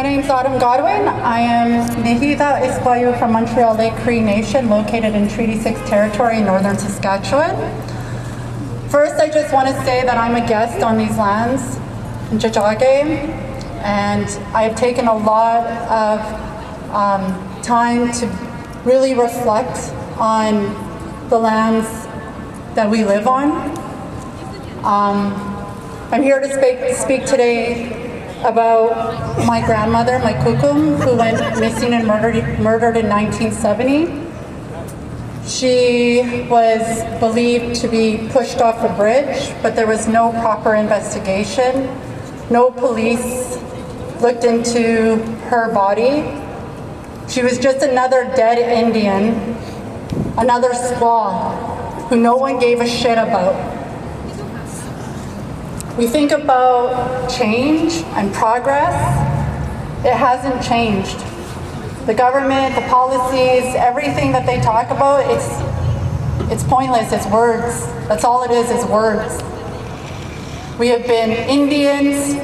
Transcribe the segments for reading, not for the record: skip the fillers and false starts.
My name is Autumn Godwin. I am Nihida Isquayu from Montreal Lake Cree Nation, located in Treaty 6 territory in northern Saskatchewan. First, I just want to say that I'm a guest on these lands in Jajage, and I have taken a lot of time to really reflect on the lands that we live on. I'm here to speak today about my grandmother, my kukum, who went missing and murdered in 1970. She was believed to be pushed off a bridge, but there was no proper investigation. No police looked into her body. She was just another dead Indian, another squaw who no one gave a shit about. We think about change and progress. It hasn't changed. The government, the policies, everything that they talk about, it's pointless, it's words. That's all it is words. We have been Indians,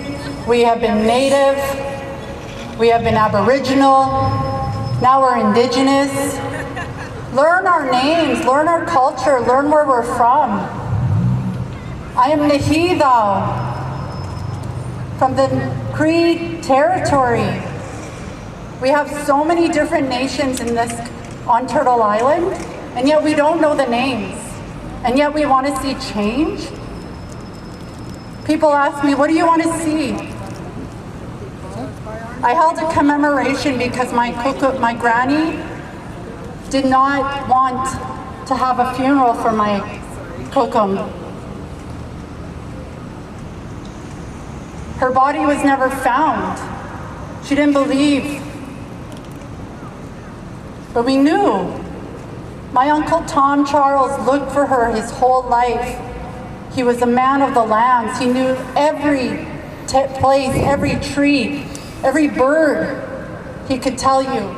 we have been Native, we have been Aboriginal, now we're Indigenous. Learn our names, learn our culture, learn where we're from. I am Nihida from the Cree territory. We have so many different nations in this on Turtle Island, and yet we don't know the names, and yet we want to see change. People ask me, what do you want to see? I held a commemoration because my granny did not want to have a funeral for my kukum. Her body was never found. She didn't believe. But we knew. My Uncle Tom Charles looked for her his whole life. He was a man of the lands. He knew every place, every tree, every bird he could tell you.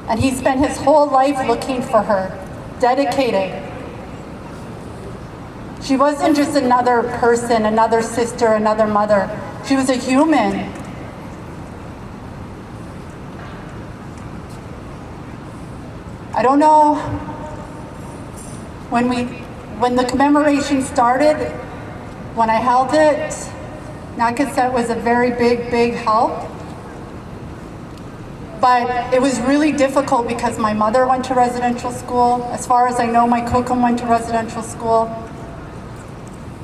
And he spent his whole life looking for her, dedicated. She wasn't just another person, another sister, another mother. She was a human. I don't know when the commemoration started, when I held it, Nakaset was a very big help. But it was really difficult because my mother went to residential school. As far as I know, my kukum went to residential school.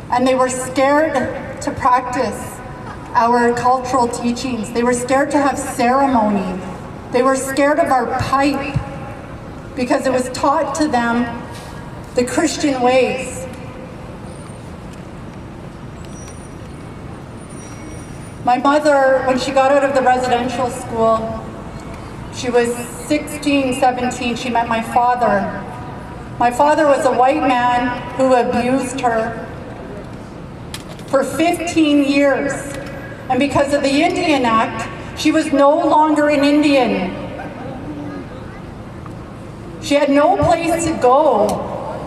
And they were scared to practice our cultural teachings. They were scared to have ceremony. They were scared of our pipe because it was taught to them the Christian ways. My mother, when she got out of the residential school, she was 16, 17, she met my father. My father was a white man who abused her for 15 years. And because of the Indian Act, she was no longer an Indian. She had no place to go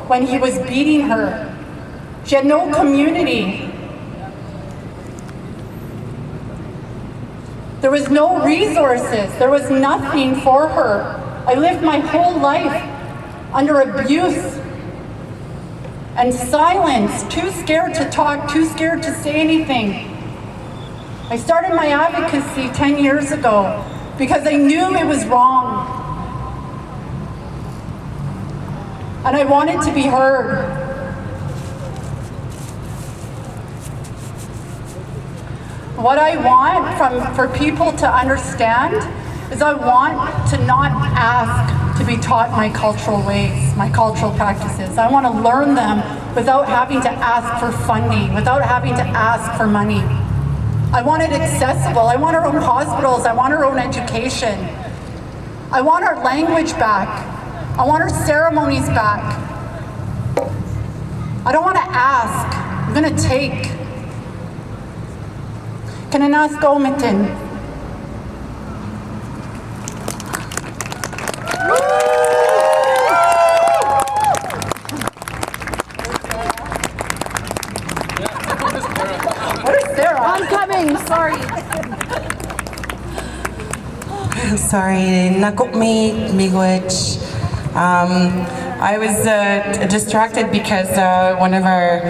when he was beating her. She had no community. There was no resources. There was nothing for her. I lived my whole life under abuse and silence, too scared to talk, too scared to say anything. I started my advocacy 10 years ago because I knew it was wrong. And I wanted to be heard. What I want for people to understand is I want to not ask to be taught my cultural ways, my cultural practices. I want to learn them without having to ask for funding, without having to ask for money. I want it accessible. I want our own hospitals. I want our own education. I want our language back. I want our ceremonies back. I don't want to ask. I'm going to take. Can I ask Omitin? Where's Sarah? I'm coming, sorry. Sorry, MMIWG. I was distracted because one of our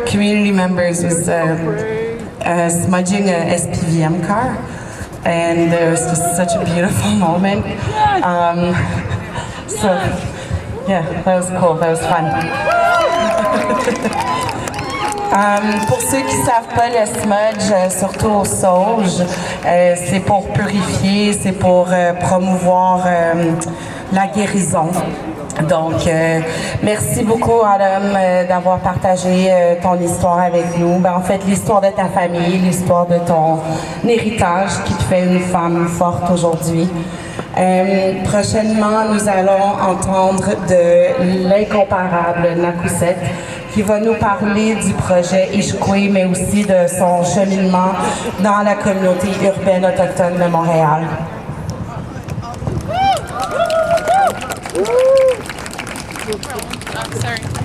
community members was smudging a SPVM car, and it was just such a beautiful moment. So, yeah, that was cool, that was fun. Pour ceux qui ne savent pas, le smudge, surtout au sauge, c'est pour purifier, c'est pour promouvoir la guérison. Donc, merci beaucoup, Adam, d'avoir partagé ton histoire avec nous. En fait, l'histoire de ta famille, l'histoire de ton héritage qui te fait une femme forte aujourd'hui. Prochainement, nous allons entendre de l'incomparable Nakusset, qui va nous parler du projet Ishkwe, mais aussi de son cheminement dans la communauté urbaine autochtone de Montréal.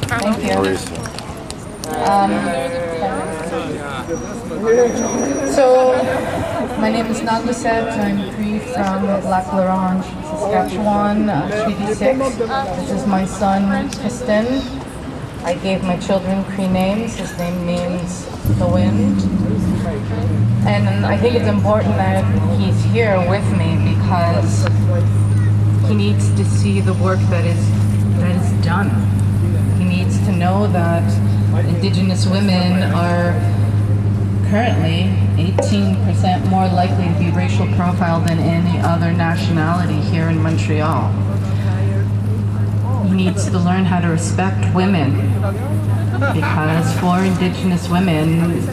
Thank you. So, my name is Naguset. I'm Cree from Lac La Ronge, Saskatchewan, Treaty 6. This is my son, Kristen. I gave my children Cree names. His name means the wind. And I think it's important that he's here with me because he needs to see the work that is done. He needs to know that Indigenous women are currently 18% more likely to be racial profiled than any other nationality here in Montreal. He needs to learn how to respect women, because for Indigenous women,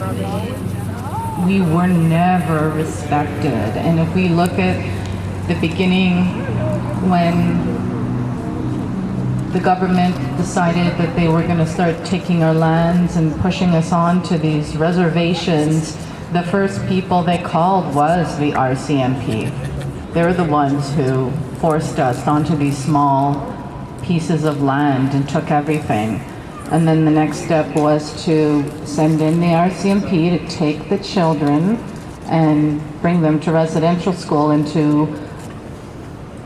we were never respected. And if we look at the beginning when the government decided that they were going to start taking our lands and pushing us on to these reservations, the first people they called was the RCMP. They're the ones who forced us onto these small pieces of land and took everything. And then the next step was to send in the RCMP to take the children and bring them to residential school and to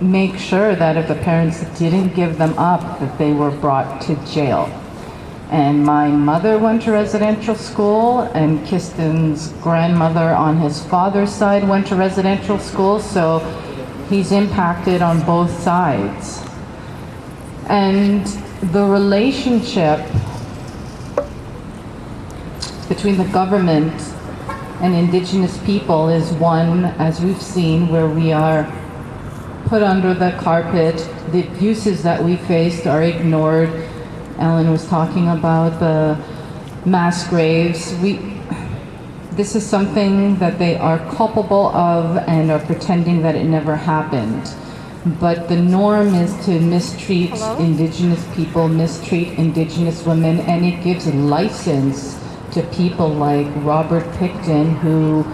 make sure that if the parents didn't give them up, that they were brought to jail. And my mother went to residential school, and Kisten's grandmother on his father's side went to residential school, so he's impacted on both sides. And the relationship between the government and Indigenous people is one, as we've seen, where we are put under the carpet. The abuses that we faced are ignored. Ellen was talking about the mass graves. This is something that they are culpable of and are pretending that it never happened. But the norm is to mistreat Indigenous people, mistreat Indigenous women, and it gives license to people like Robert Pickton, who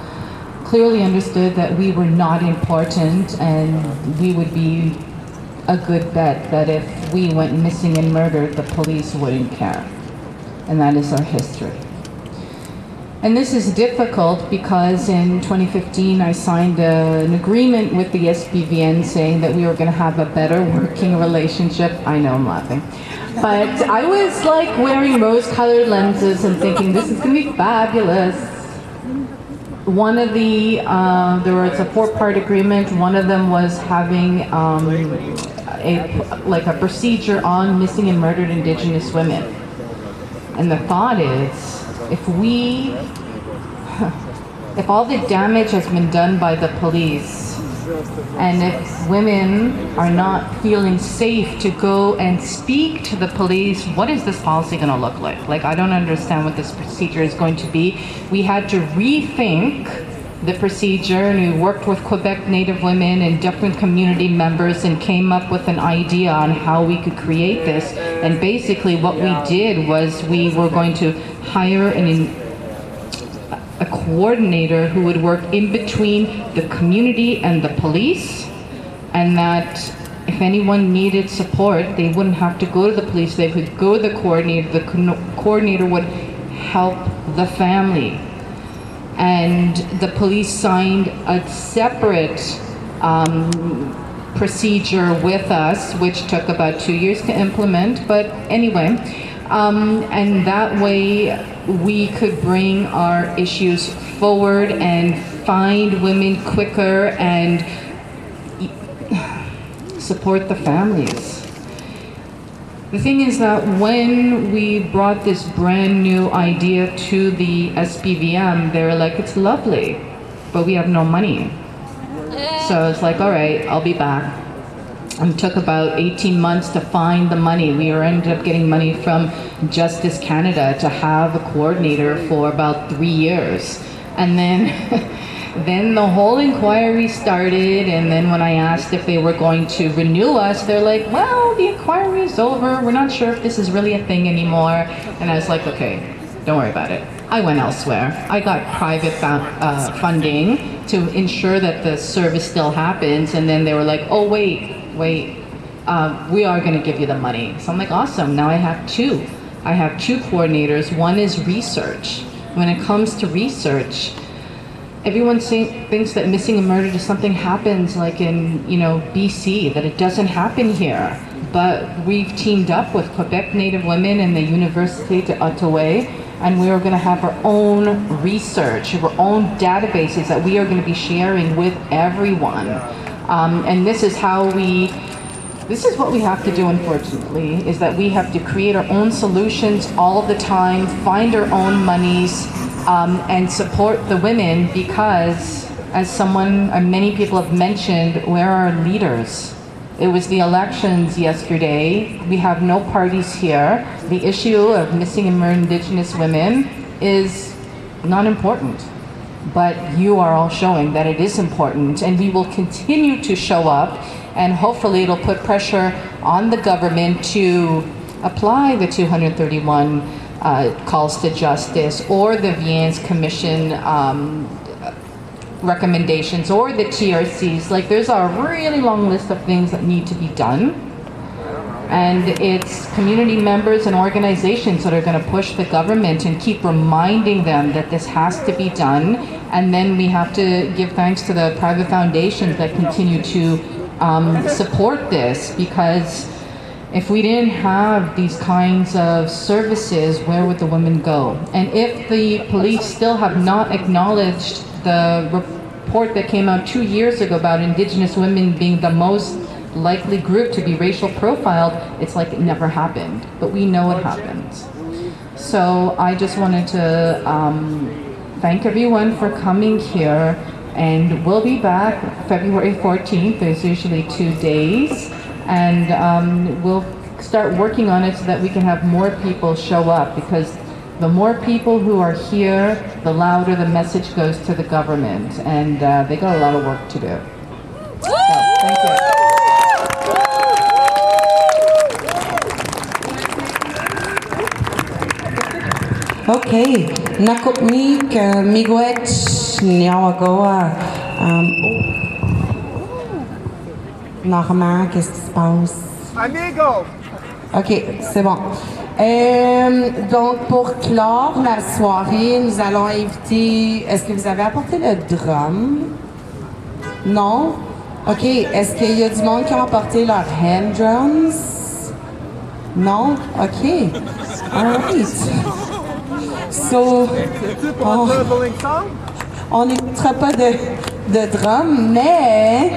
clearly understood that we were not important, and we would be a good bet that if we went missing and murdered, the police wouldn't care. And that is our history. And this is difficult because in 2015 I signed an agreement with the SPVN saying that we were going to have a better working relationship. I know, I'm laughing. But I was like wearing rose-colored lenses and thinking this is going to be fabulous. One of the, there was a 4-part agreement. One of them was having a procedure on missing and murdered Indigenous women. And the thought is, if all the damage has been done by the police, and if women are not feeling safe to go and speak to the police, what is this policy going to look like? Like, I don't understand what this procedure is going to be. We had to rethink the procedure, and we worked with Quebec Native women and different community members and came up with an idea on how we could create this. And basically what we did was we were going to hire a coordinator who would work in between the community and the police, and that if anyone needed support, they wouldn't have to go to the police, they could go to the coordinator. The coordinator would help the family. And the police signed a separate procedure with us, which took about 2 years to implement, but anyway, and that way we could bring our issues forward and find women quicker and support the families. The thing is that when we brought this brand new idea to the SPVM, they were like, it's lovely, but we have no money. So it's like, all right, I'll be back. It took about 18 months to find the money. We ended up getting money from Justice Canada to have a coordinator for about 3 years. And then, then the whole inquiry started, and then when I asked if they were going to renew us, they're like, well, the inquiry is over. We're not sure if this is really a thing anymore. And I was like, okay, don't worry about it. I went elsewhere. I got private funding to ensure that the service still happens, and then they were like, oh, wait, we are going to give you the money. So I'm like, awesome, now I have two. I have two coordinators. One is research. When it comes to research, everyone thinks that missing and murdered is something happens like in, BC, that it doesn't happen here. But we've teamed up with Quebec Native women and the Université d'Ottawa, and we are going to have our own research, our own databases that we are going to be sharing with everyone. And this is what we have to do, unfortunately, is that we have to create our own solutions all the time, find our own monies, and support the women, because as many people have mentioned, where are our leaders? It was the elections yesterday. We have no parties here. The issue of missing and murdered Indigenous women is not important. But you are all showing that it is important, and we will continue to show up, and hopefully it'll put pressure on the government to apply the 231 calls to justice, or the Viens Commission recommendations, or the TRCs. Like, there's a really long list of things that need to be done, and it's community members and organizations that are going to push the government and keep reminding them that this has to be done. And then we have to give thanks to the private foundations that continue to support this, because if we didn't have these kinds of services, where would the women go? And if the police still have not acknowledged the report that came out 2 years ago about Indigenous women being the most likely group to be racial profiled, it's like it never happened. But we know it happened. So I just wanted to thank everyone for coming here, and we'll be back February 14th. There's usually 2 days, and we'll start working on it so that we can have more people show up, because the more people who are here, the louder the message goes to the government, and they got a lot of work to do. So, thank you. Okay, Nakopnik, Miigwech, Niawagoa. Normand, qu'est-ce qui se passe? Amigo! Ok, c'est bon. Donc, pour clore la soirée, nous allons inviter... Est-ce que vous avez apporté le drum? Non? Ok, est-ce qu'il y a du monde qui a apporté leur hand drums? Non? Ok. All right. So, on n'écoutera pas de drum, mais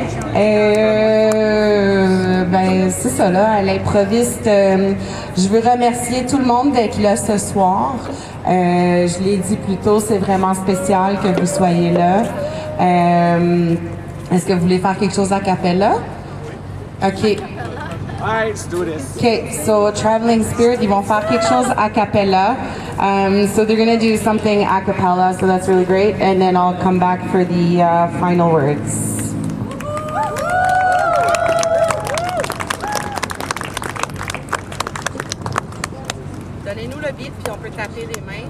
ben c'est ça là, à l'improviste. Je veux remercier tout le monde d'être là ce soir. Je l'ai dit plus tôt, c'est vraiment spécial que vous soyez là. Est-ce que vous voulez faire quelque chose a cappella? Ok. Alright, let's do this. Okay, so Traveling Spirit, ils vont faire quelque chose a cappella. So they're gonna do something a cappella, so that's really great. And then I'll come back for the final words. Donnez-nous le beat, puis on peut taper des mains.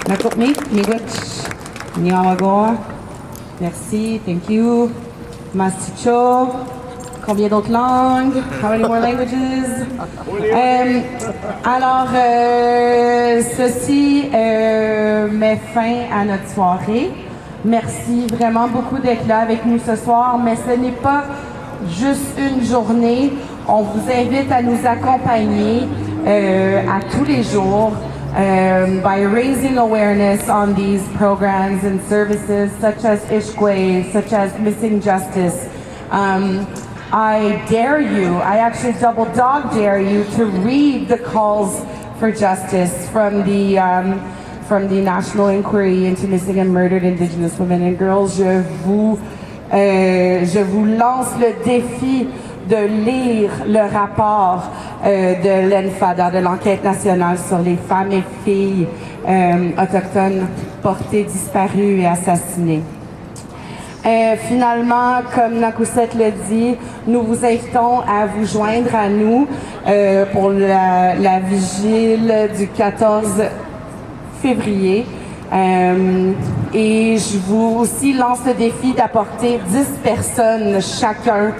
Nakopmi, miigwech, Niawagor. Merci, thank you. Masticho. Combien d'autres langues? How many more languages? Alors, ceci met fin à notre soirée. Merci vraiment beaucoup d'être là avec nous ce soir, mais ce n'est pas juste une journée. On vous invite à nous accompagner à tous les jours by raising awareness on these programs and services such as Ishkwe, such as Missing Justice. I dare you, I actually double dog dare you to read the calls for justice from the National Inquiry into Missing and Murdered Indigenous Women and Girls. Je vous lance le défi de lire le rapport de l'ENFADA, de l'Enquête nationale sur les femmes et filles autochtones portées disparues et assassinées. Finalement, comme Nakousset le dit, nous vous invitons à vous joindre à nous pour la vigile du 14 février. Et je vous aussi lance le défi d'apporter 10 personnes chacun.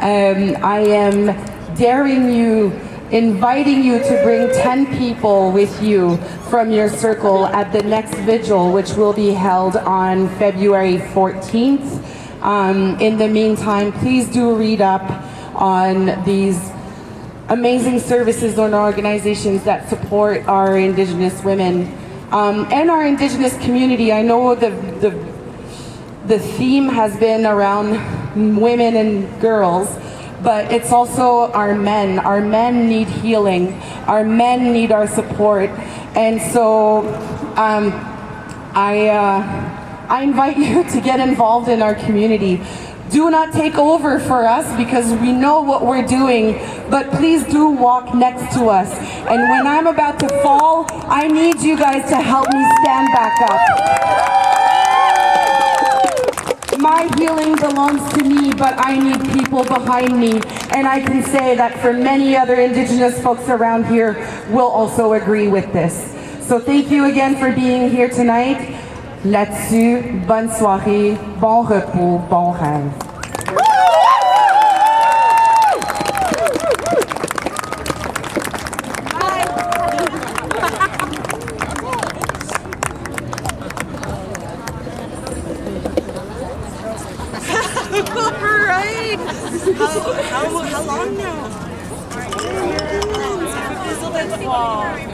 I am daring you, inviting you to bring 10 people with you from your circle at the next vigil, which will be held on February 14th. In the meantime, please do read up on these amazing services and organizations that support our Indigenous women and our Indigenous community. I know the theme has been around women and girls, but it's also our men. Our men need healing. Our men need our support. And so I invite you to get involved in our community. Do not take over for us because we know what we're doing, but please do walk next to us. And when I'm about to fall, I need you guys to help me stand back up. My healing belongs to me, but I need people behind me. And I can say that for many other Indigenous folks around here will also agree with this. So thank you again for being here tonight. Là-dessus, bonne soirée, bon repos, bon rêve. Right? How long now? 10 minutes.